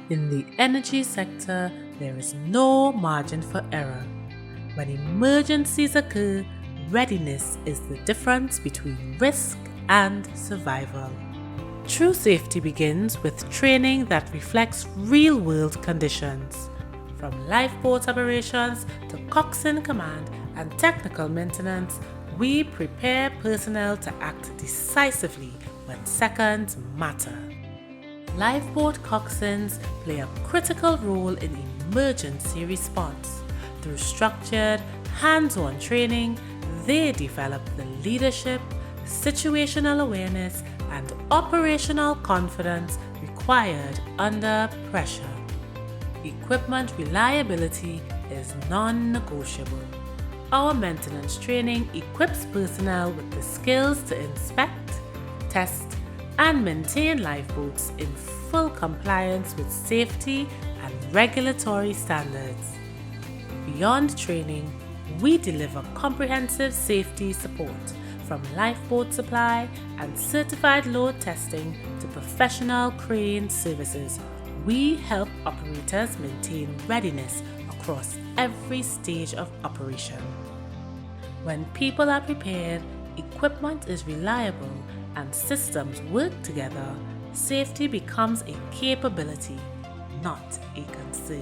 In the energy sector, there is no margin for error. When emergencies occur, readiness is the difference between risk and survival. True safety begins with training that reflects real-world conditions. From lifeboat operations to coxswain command and technical maintenance, we prepare personnel to act decisively when seconds matter. Lifeboat coxswains play a critical role in emergency response. Through structured, hands-on training, they develop the leadership, situational awareness, and operational confidence required under pressure. Equipment reliability is non-negotiable. Our maintenance training equips personnel with the skills to inspect, test, and maintain lifeboats in full compliance with safety and regulatory standards. Beyond training, we deliver comprehensive safety support, from lifeboat supply and certified load testing to professional crane services. We help operators maintain readiness across every stage of operation. When people are prepared, equipment is reliable, and systems work together, safety becomes a capability, not a concern.